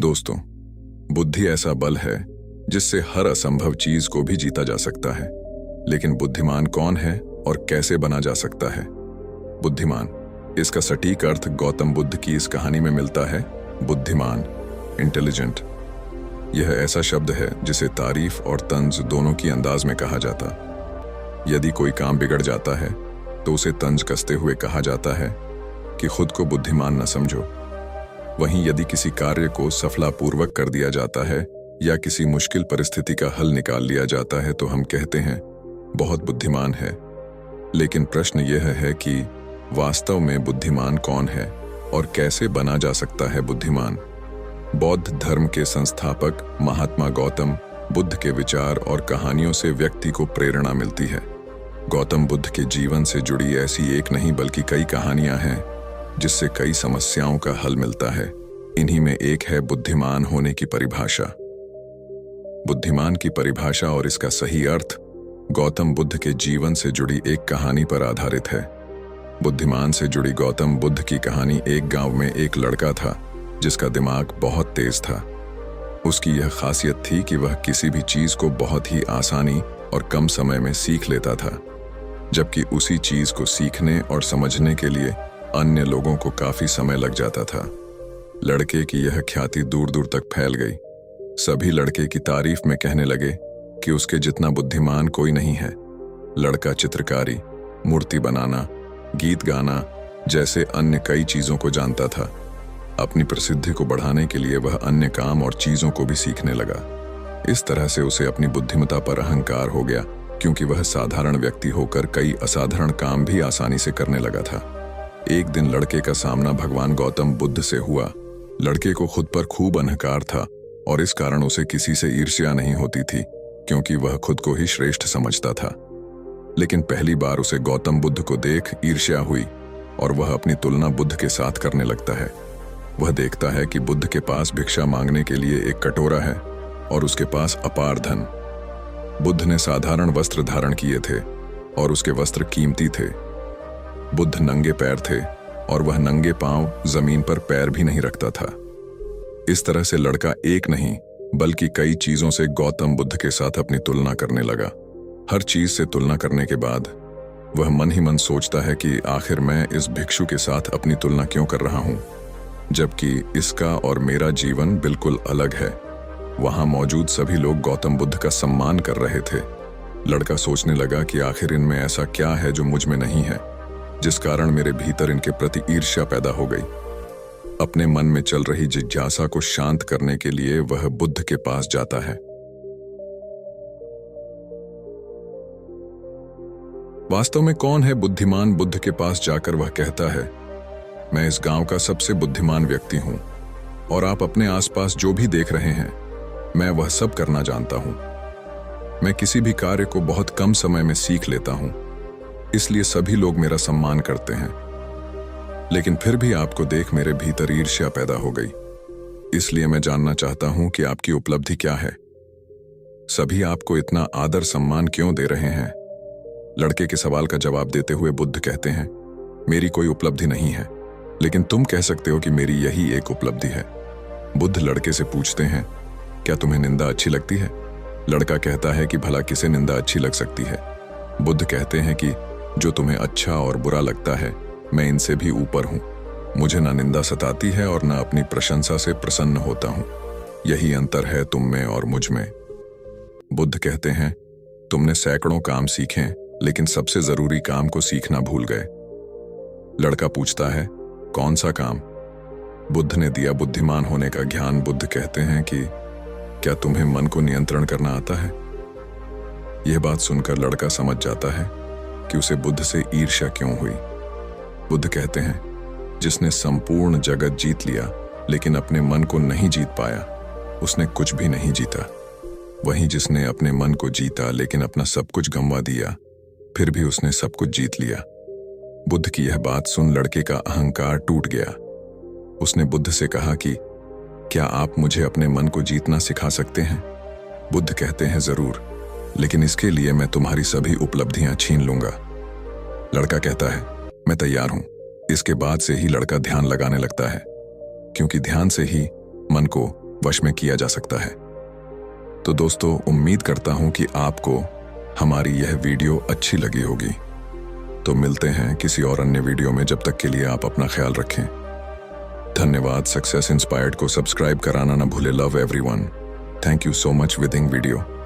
दोस्तों, बुद्धि ऐसा बल है जिससे हर असंभव चीज को भी जीता जा सकता है। लेकिन बुद्धिमान कौन है और कैसे बना जा सकता है? बुद्धिमान, इसका सटीक अर्थ गौतम बुद्ध की इस कहानी में मिलता है। बुद्धिमान, इंटेलिजेंट, यह ऐसा शब्द है जिसे तारीफ और तंज दोनों की अंदाज में कहा जाता। यदि कोई काम बिगड़ जाता है तो उसे तंज कसते हुए कहा जाता है कि खुद को बुद्धिमान न समझो। वहीं यदि किसी कार्य को सफलतापूर्वक कर दिया जाता है या किसी मुश्किल परिस्थिति का हल निकाल लिया जाता है तो हम कहते हैं बहुत बुद्धिमान है। लेकिन प्रश्न यह है कि वास्तव में बुद्धिमान कौन है और कैसे बना जा सकता है बुद्धिमान? बौद्ध धर्म के संस्थापक महात्मा गौतम बुद्ध के विचार और कहानियों से व्यक्ति को प्रेरणा मिलती है। गौतम बुद्ध के जीवन से जुड़ी ऐसी एक नहीं बल्कि कई कहानियां हैं जिससे कई समस्याओं का हल मिलता है। इन्हीं में एक है बुद्धिमान होने की परिभाषा। बुद्धिमान की परिभाषा और इसका सही अर्थ गौतम बुद्ध के जीवन से जुड़ी एक कहानी पर आधारित है। बुद्धिमान से जुड़ी गौतम बुद्ध की कहानी एक गांव में एक लड़का था जिसका दिमाग बहुत तेज था। उसकी यह खासियत थी कि वह किसी भी चीज को बहुत ही आसानी और कम समय में सीख लेता था, जबकि उसी चीज को सीखने और समझने के लिए अन्य लोगों को काफी समय लग जाता था। लड़के की यह ख्याति दूर दूर तक फैल गई। सभी लड़के की तारीफ में कहने लगे कि उसके जितना बुद्धिमान कोई नहीं है। लड़का चित्रकारी, मूर्ति बनाना, गीत गाना जैसे अन्य कई चीजों को जानता था। अपनी प्रसिद्धि को बढ़ाने के लिए वह अन्य काम और चीजों को भी सीखने लगा। इस तरह से उसे अपनी बुद्धिमत्ता पर अहंकार हो गया, क्योंकि वह साधारण व्यक्ति होकर कई असाधारण काम भी आसानी से करने लगा था। एक दिन लड़के का सामना भगवान गौतम बुद्ध से हुआ। लड़के को खुद पर खूब अहंकार था और इस कारण उसे किसी से ईर्ष्या नहीं होती थी, क्योंकि वह खुद को ही श्रेष्ठ समझता था। लेकिन पहली बार उसे गौतम बुद्ध को देख ईर्ष्या हुई और वह अपनी तुलना बुद्ध के साथ करने लगता है। वह देखता है कि बुद्ध के पास भिक्षा मांगने के लिए एक कटोरा है और उसके पास अपार धन। बुद्ध ने साधारण वस्त्र धारण किए थे और उसके वस्त्र कीमती थे। बुद्ध नंगे पैर थे और वह नंगे पांव जमीन पर पैर भी नहीं रखता था। इस तरह से लड़का एक नहीं बल्कि कई चीजों से गौतम बुद्ध के साथ अपनी तुलना करने लगा। हर चीज से तुलना करने के बाद वह मन ही मन सोचता है कि आखिर मैं इस भिक्षु के साथ अपनी तुलना क्यों कर रहा हूं, जबकि इसका और मेरा जीवन बिल्कुल अलग है। वहां मौजूद सभी लोग गौतम बुद्ध का सम्मान कर रहे थे। लड़का सोचने लगा कि आखिर इनमें ऐसा क्या है जो मुझ में नहीं है, जिस कारण मेरे भीतर इनके प्रति ईर्ष्या पैदा हो गई। अपने मन में चल रही जिज्ञासा को शांत करने के लिए वह बुद्ध के पास जाता है। वास्तव में कौन है बुद्धिमान? बुद्ध के पास जाकर वह कहता है, मैं इस गांव का सबसे बुद्धिमान व्यक्ति हूं और आप अपने आसपास जो भी देख रहे हैं मैं वह सब करना जानता हूं। मैं किसी भी कार्य को बहुत कम समय में सीख लेता हूं, इसलिए सभी लोग मेरा सम्मान करते हैं। लेकिन फिर भी आपको देख मेरे भीतर ईर्ष्या पैदा हो गई। इसलिए मैं जानना चाहता हूं कि आपकी उपलब्धि क्या है। सभी आपको इतना आदर सम्मान क्यों दे रहे हैं? लड़के के सवाल का जवाब देते हुए बुद्ध कहते हैं, मेरी कोई उपलब्धि नहीं है, लेकिन तुम कह सकते हो कि मेरी यही एक उपलब्धि है। बुद्ध लड़के से पूछते हैं, क्या तुम्हें निंदा अच्छी लगती है? लड़का कहता है कि भला किसे निंदा अच्छी लग सकती है? बुद्ध कहते हैं कि जो तुम्हें अच्छा और बुरा लगता है मैं इनसे भी ऊपर हूं। मुझे ना निंदा सताती है और ना अपनी प्रशंसा से प्रसन्न होता हूं। यही अंतर है तुम में और मुझ में। बुद्ध कहते हैं, तुमने सैकड़ों काम सीखे लेकिन सबसे जरूरी काम को सीखना भूल गए। लड़का पूछता है, कौन सा काम? बुद्ध ने दिया बुद्धिमान होने का ज्ञान। बुद्ध कहते हैं कि क्या तुम्हें मन को नियंत्रण करना आता है? यह बात सुनकर लड़का समझ जाता है कि उसे बुद्ध से ईर्ष्या क्यों हुई। बुद्ध कहते हैं, जिसने संपूर्ण जगत जीत लिया लेकिन अपने मन को नहीं जीत पाया उसने कुछ भी नहीं जीता। वहीं जिसने अपने मन को जीता लेकिन अपना सब कुछ गंवा दिया फिर भी उसने सब कुछ जीत लिया। बुद्ध की यह बात सुन लड़के का अहंकार टूट गया। उसने बुद्ध से कहा कि क्या आप मुझे अपने मन को जीतना सिखा सकते हैं? बुद्ध कहते हैं, जरूर, लेकिन इसके लिए मैं तुम्हारी सभी उपलब्धियां छीन लूंगा। लड़का कहता है, मैं तैयार हूं। इसके बाद से ही लड़का ध्यान लगाने लगता है, क्योंकि ध्यान से ही मन को वश में किया जा सकता है। तो दोस्तों, उम्मीद करता हूं कि आपको हमारी यह वीडियो अच्छी लगी होगी। तो मिलते हैं किसी और अन्य वीडियो में। जब तक के लिए आप अपना ख्याल रखें। धन्यवाद। सक्सेस इंस्पायर्ड को सब्सक्राइब कराना ना भूले। Love everyone. Thank you so much. विदिंग वीडियो।